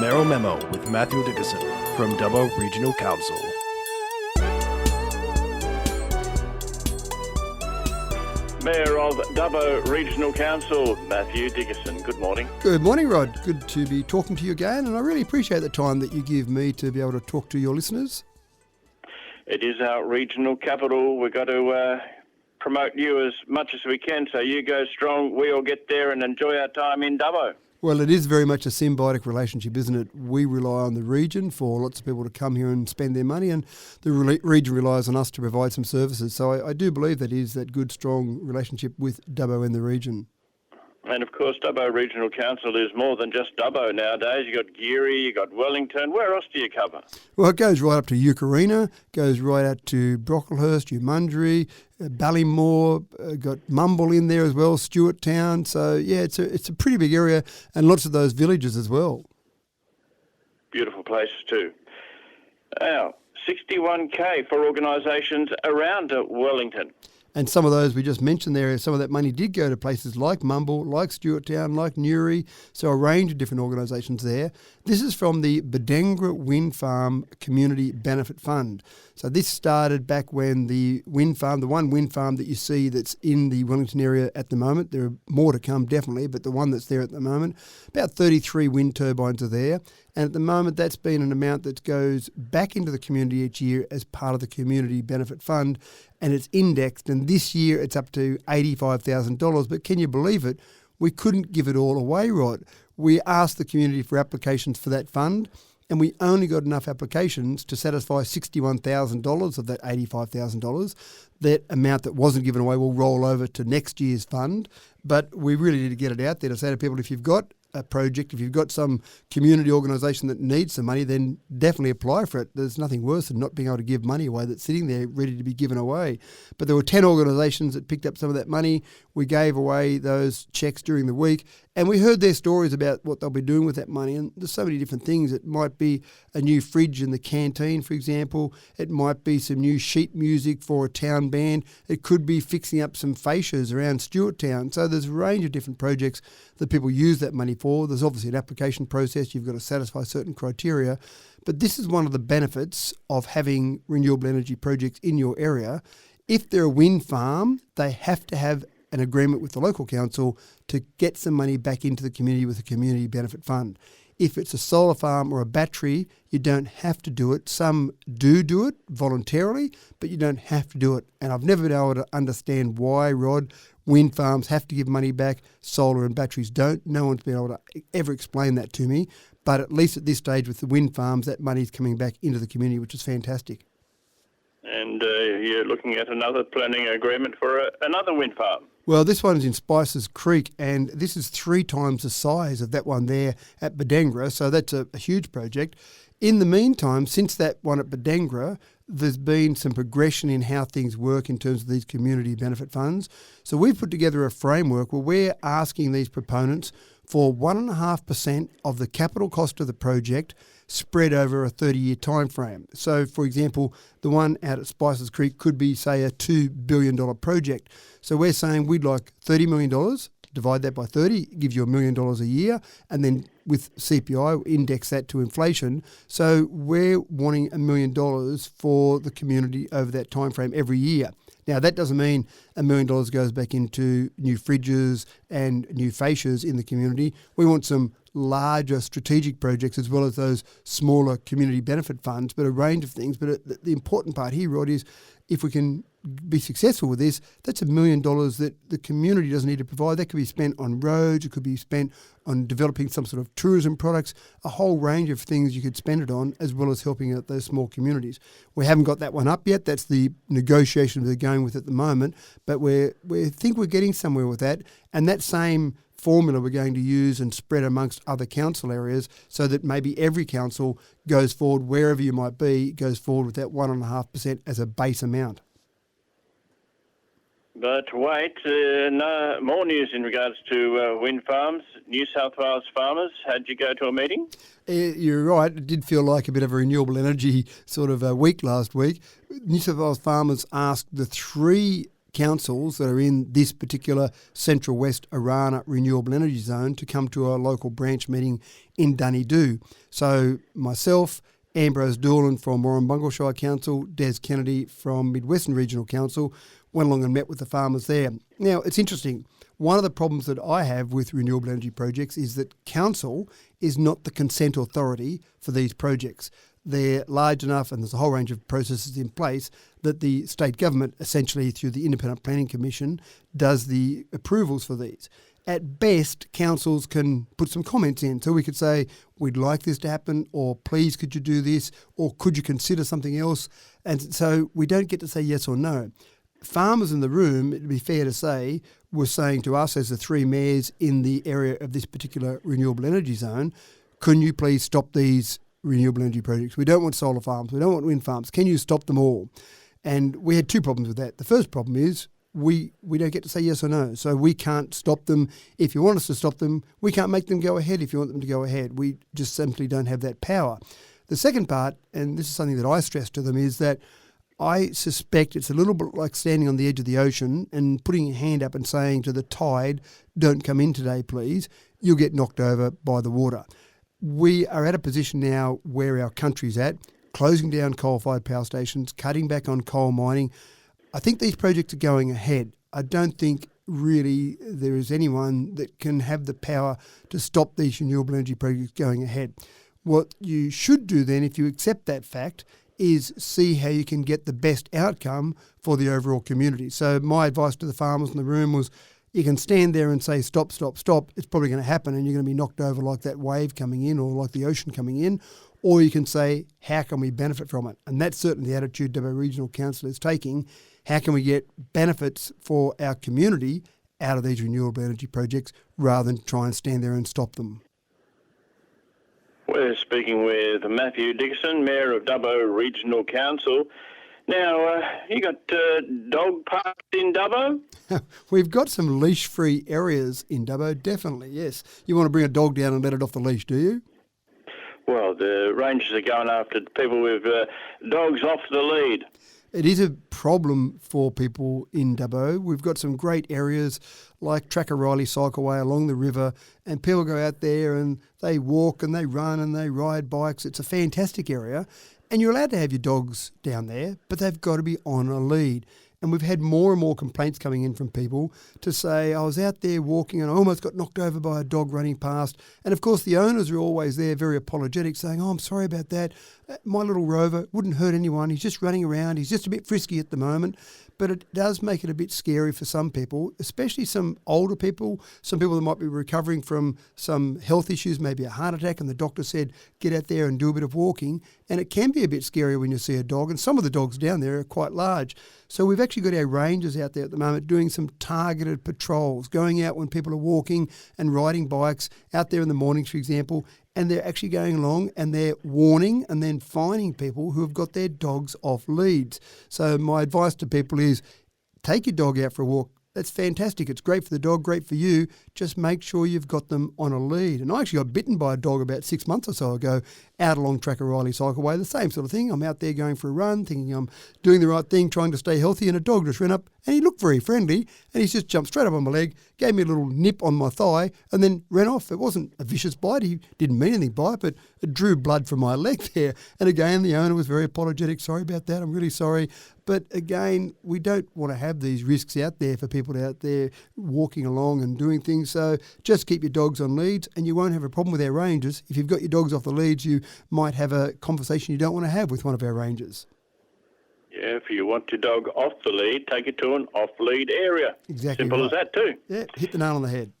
Mayoral Memo with Matthew Dickerson from Dubbo Regional Council. Mayor of Dubbo Regional Council, Matthew Dickerson. Good morning. Good morning, Rod. Good to be talking to you again, and I really appreciate the time that you give me to be able to talk to your listeners. It is our regional capital. We've got to promote you as much as we can, so you go strong, we all get there and enjoy our time in Dubbo. Well, it is very much a symbiotic relationship, isn't it? We rely on the region for lots of people to come here and spend their money, and the region relies on us to provide some services. So I do believe that is that good, strong relationship with Dubbo and the region. And of course, Dubbo Regional Council is more than just Dubbo nowadays. You've got Geary, you've got Wellington. Where else do you cover? Well, it goes right up to Eucarina, goes right out to Brocklehurst, Umundry, Ballymore, got Mumble in there as well, Stewart Town. So, yeah, it's a pretty big area, and lots of those villages as well. Beautiful places too. Now, 61K for organisations around Wellington. And some of those we just mentioned there, some of that money did go to places like Mumble, like Stewart Town, like Newry, so a range of different organisations there. This is from the Badengra Wind Farm Community Benefit Fund. So this started back when the wind farm, the one wind farm that you see that's in the Wellington area at the moment, there are more to come definitely, but the one that's there at the moment, about 33 wind turbines are there. And at the moment, that's been an amount that goes back into the community each year as part of the Community Benefit Fund, and it's indexed. And this year, it's up to $85,000. But can you believe it? We couldn't give it all away, Rod. We asked the community for applications for that fund, and we only got enough applications to satisfy $61,000 of that $85,000. That amount that wasn't given away will roll over to next year's fund. But we really need to get it out there to say to people, if you've got a project, if you've got some community organisation that needs some money, then definitely apply for it. There's nothing worse than not being able to give money away that's sitting there ready to be given away. But there were 10 organisations that picked up some of that money. We gave away those cheques during the week, and we heard their stories about what they'll be doing with that money. And there's so many different things. It might be a new fridge in the canteen, for example. It might be some new sheet music for a town band. It could be fixing up some fascias around Stewart Town. So there's a range of different projects that people use that money for. There's obviously an application process. You've got to satisfy certain criteria. But this is one of the benefits of having renewable energy projects in your area. If they're a wind farm, they have to have an agreement with the local council to get some money back into the community with a community benefit fund. If it's a solar farm or a battery, you don't have to do it. Some do it voluntarily, but you don't have to do it. And I've never been able to understand why, Rod, wind farms have to give money back, solar and batteries don't. No one's been able to ever explain that to me. But at least at this stage with the wind farms, that money's coming back into the community, which is fantastic. And you're looking at another planning agreement for another wind farm. Well, this one's in Spices Creek, and this is 3 times the size of that one there at Badengra, so that's a huge project. In the meantime, since that one at Badengra, there's been some progression in how things work in terms of these community benefit funds. So we've put together a framework where we're asking these proponents for 1.5% of the capital cost of the project spread over a 30-year time frame. So, for example, the one out at Spices Creek could be, say, a $2 billion project. So we're saying we'd like $30 million, divide that by 30, gives you $1 million a year, and then with CPI, index that to inflation. So we're wanting $1 million for the community over that time frame every year. Now, that doesn't mean $1 million goes back into new fridges and new fascias in the community. We want some larger strategic projects as well as those smaller community benefit funds, but a range of things. But the important part here, Rod, is if we can be successful with this, that's $1 million that the community doesn't need to provide. That could be spent on roads, it could be spent on developing some sort of tourism products, a whole range of things you could spend it on, as well as helping out those small communities. We haven't got that one up yet. That's the negotiation we're going with at the moment, but we think we're getting somewhere with that. And that same formula we're going to use and spread amongst other council areas so that maybe every council goes forward, wherever you might be, goes forward with that 1.5% as a base amount. But wait, no more news in regards to wind farms. New South Wales farmers, had you go to a meeting? You're right. It did feel like a bit of a renewable energy sort of a week last week. New South Wales farmers asked the 3 councils that are in this particular Central West Arana Renewable Energy Zone to come to a local branch meeting in Dunedoo. So myself, Ambrose Doolan from Warrumbungle Shire Council, Des Kennedy from Midwestern Regional Council, went along and met with the farmers there. Now, it's interesting. One of the problems that I have with renewable energy projects is that council is not the consent authority for these projects. They're large enough, and there's a whole range of processes in place, that the state government, essentially through the Independent Planning Commission, does the approvals for these. At best, councils can put some comments in. So we could say, we'd like this to happen, or please could you do this, or could you consider something else? And so we don't get to say yes or no. Farmers in the room, it'd be fair to say, were saying to us as the three mayors in the area of this particular renewable energy zone, can you please stop these renewable energy projects? We don't want solar farms. We don't want wind farms. Can you stop them all? And we had two problems with that. The first problem is we don't get to say yes or no. So we can't stop them. If you want us to stop them, we can't make them go ahead if you want them to go ahead. We just simply don't have that power. The second part, and this is something that I stress to them, is that I suspect it's a little bit like standing on the edge of the ocean and putting your hand up and saying to the tide, don't come in today, please. You'll get knocked over by the water. We are at a position now where our country's at, closing down coal-fired power stations, cutting back on coal mining. I think these projects are going ahead. I don't think really there is anyone that can have the power to stop these renewable energy projects going ahead. What you should do then, if you accept that fact, is see how you can get the best outcome for the overall community. So my advice to the farmers in the room was, you can stand there and say, stop, stop, stop. It's probably going to happen and you're going to be knocked over like that wave coming in or like the ocean coming in. Or you can say, how can we benefit from it? And that's certainly the attitude Dubbo Regional Council is taking. How can we get benefits for our community out of these renewable energy projects rather than try and stand there and stop them? We're speaking with Matthew Dickinson, Mayor of Dubbo Regional Council. Now, you got dog parks in Dubbo? We've got some leash-free areas in Dubbo, definitely, yes. You want to bring a dog down and let it off the leash, do you? Well, the rangers are going after people with dogs off the lead. It is a problem for people in Dubbo. We've got some great areas like Tracker-Riley Cycleway along the river, and people go out there and they walk and they run and they ride bikes. It's a fantastic area, and you're allowed to have your dogs down there, but they've got to be on a lead. And we've had more and more complaints coming in from people to say, I was out there walking and I almost got knocked over by a dog running past. And of course, the owners are always there, very apologetic, saying, oh, I'm sorry about that. My little Rover wouldn't hurt anyone. He's just running around. He's just a bit frisky at the moment. But it does make it a bit scary for some people, especially some older people, some people that might be recovering from some health issues, maybe a heart attack, and the doctor said, get out there and do a bit of walking. And it can be a bit scary when you see a dog, and some of the dogs down there are quite large. So we've actually got our rangers out there at the moment doing some targeted patrols, going out when people are walking and riding bikes, out there in the mornings, for example, and they're actually going along and they're warning and then fining people who have got their dogs off leads. So my advice to people is take your dog out for a walk. That's fantastic. It's great for the dog, great for you. Just make sure you've got them on a lead. And I actually got bitten by a dog about 6 months or so ago out along Tracker-Riley Cycleway. The same sort of thing. I'm out there going for a run, thinking I'm doing the right thing, trying to stay healthy, and a dog just ran up and he looked very friendly and he's just jumped straight up on my leg, gave me a little nip on my thigh and then ran off. It wasn't a vicious bite. He didn't mean anything by it, but it drew blood from my leg there. And again, the owner was very apologetic. Sorry about that. I'm really sorry. But again, we don't want to have these risks out there for people out there walking along and doing things. So just keep your dogs on leads and you won't have a problem with our rangers. If you've got your dogs off the leads, you might have a conversation you don't want to have with one of our rangers. Yeah, if you want your dog off the lead, take it to an off-lead area. Exactly. Simple right. as that too. Yeah, hit the nail on the head.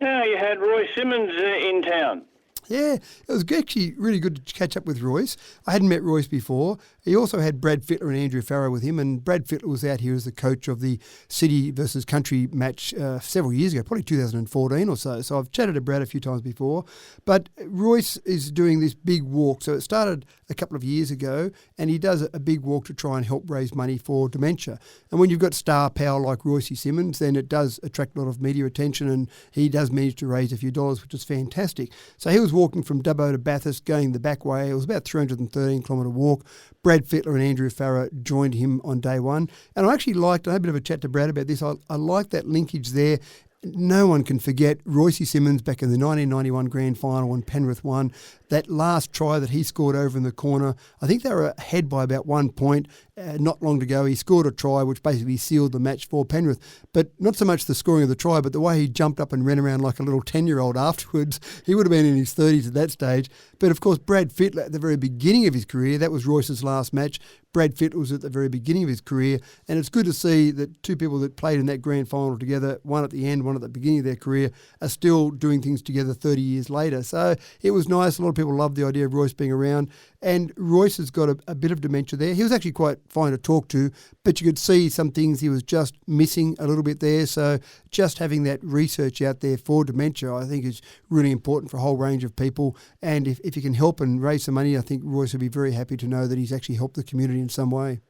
Now, you had Roy Simmons in town. Yeah, it was actually really good to catch up with Royce. I hadn't met Royce before. He also had Brad Fittler and Andrew Farrow with him, and Brad Fittler was out here as the coach of the city versus country match several years ago, probably 2014 or so. So I've chatted to Brad a few times before. But Royce is doing this big walk. So it started a couple of years ago, and he does a big walk to try and help raise money for dementia. And when you've got star power like Royce Simmons, then it does attract a lot of media attention, and he does manage to raise a few dollars, which is fantastic. So he was walking from Dubbo to Bathurst, going the back way. It was about 313 kilometre walk. Brad Brad Fittler and Andrew Farrer joined him on day one. And I actually I had a bit of a chat to Brad about this. I like that linkage there. No one can forget Royce Simmons back in the 1991 grand final when Penrith won. That last try that he scored over in the corner, I think they were ahead by about 1 point. Not long to go, he scored a try which basically sealed the match for Penrith. But not so much the scoring of the try, but the way he jumped up and ran around like a little 10-year-old afterwards. He would have been in his 30s at that stage. But of course, Brad Fittler at the very beginning of his career, that was Royce's last match. Brad Fittler was at the very beginning of his career, and it's good to see that two people that played in that grand final together, one at the end, one at the beginning of their career, are still doing things together 30 years later. So it was nice. A lot of people loved the idea of Royce being around, and Royce has got a bit of dementia there. He was actually quite fine to talk to, but you could see some things he was just missing a little bit there. So just having that research out there for dementia, I think, is really important for a whole range of people. And if you can help and raise some money, I think Royce would be very happy to know that he's actually helped the community in some way.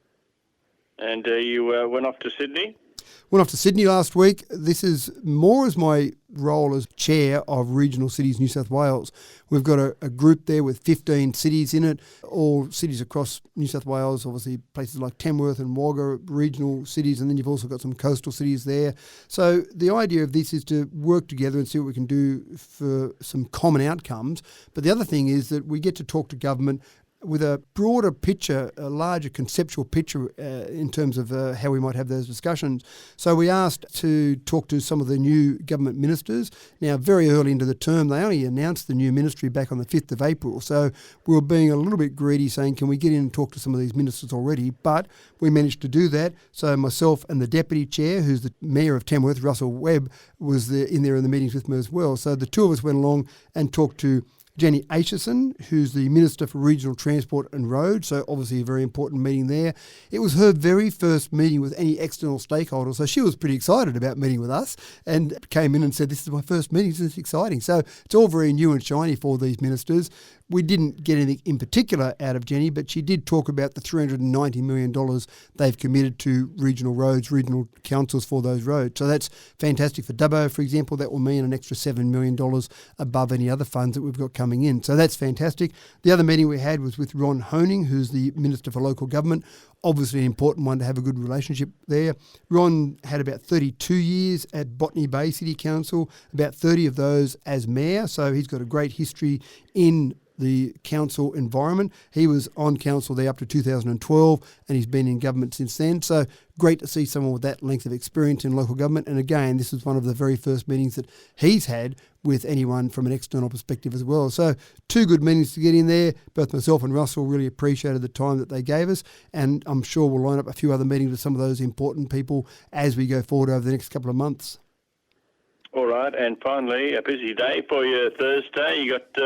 And you went off to Sydney? Went off to Sydney last week. This is more as my role as chair of Regional Cities New South Wales. We've got a group there with 15 cities in it, all cities across New South Wales, obviously places like Tamworth and Wagga, regional cities, and then you've also got some coastal cities there. So the idea of this is to work together and see what we can do for some common outcomes. But the other thing is that we get to talk to government with a broader picture, a larger conceptual picture in terms of how we might have those discussions. So we asked to talk to some of the new government ministers. Now, very early into the term, they only announced the new ministry back on the 5th of April. So we were being a little bit greedy, saying, can we get in and talk to some of these ministers already? But we managed to do that. So myself and the Deputy Chair, who's the Mayor of Tamworth, Russell Webb, was in there in the meetings with me as well. So the two of us went along and talked to Jenny Aitchison, who's the Minister for Regional Transport and Roads, so obviously a very important meeting there. It was her very first meeting with any external stakeholders, so she was pretty excited about meeting with us and came in and said, this is my first meeting, this is exciting. So it's all very new and shiny for these ministers. We didn't get anything in particular out of Jenny, but she did talk about the $390 million they've committed to regional roads, regional councils for those roads. So that's fantastic for Dubbo, for example. That will mean an extra $7 million above any other funds that we've got coming in. So that's fantastic. The other meeting we had was with Ron Honing, who's the Minister for Local Government. Obviously an important one to have a good relationship there. Ron had about 32 years at Botany Bay City Council, about 30 of those as mayor. So he's got a great history in the council environment. He was on council there up to 2012 and he's been in government since then. So great to see someone with that length of experience in local government. And again, this is one of the very first meetings that he's had with anyone from an external perspective as well. So two good meetings to get in there. Both myself and Russell really appreciated the time that they gave us. And I'm sure we'll line up a few other meetings with some of those important people as we go forward over the next couple of months. All right. And finally, a busy day for you Thursday. You got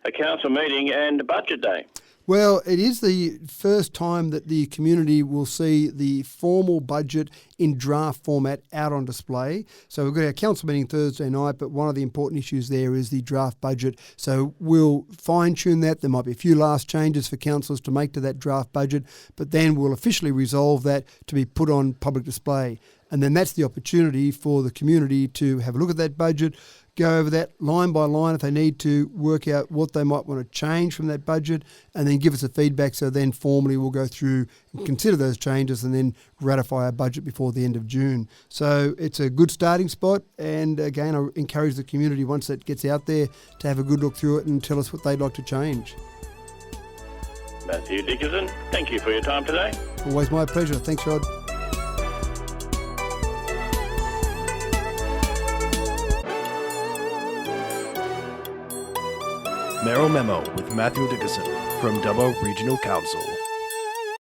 a council meeting and a budget day. Well, it is the first time that the community will see the formal budget in draft format out on display. So we've got our council meeting Thursday night, but one of the important issues there is the draft budget. So we'll fine-tune that. There might be a few last changes for councillors to make to that draft budget, but then we'll officially resolve that to be put on public display. And then that's the opportunity for the community to have a look at that budget, go over that line by line if they need to, work out what they might want to change from that budget, and then give us a feedback. So then formally we'll go through and consider those changes and then ratify our budget before the end of June. So it's a good starting spot. And again, I encourage the community, once that gets out there, to have a good look through it and tell us what they'd like to change. Matthew Dickinson, thank you for your time today. Always my pleasure. Thanks, Rod. Mayoral Memo with Matthew Dickinson from Dubbo Regional Council.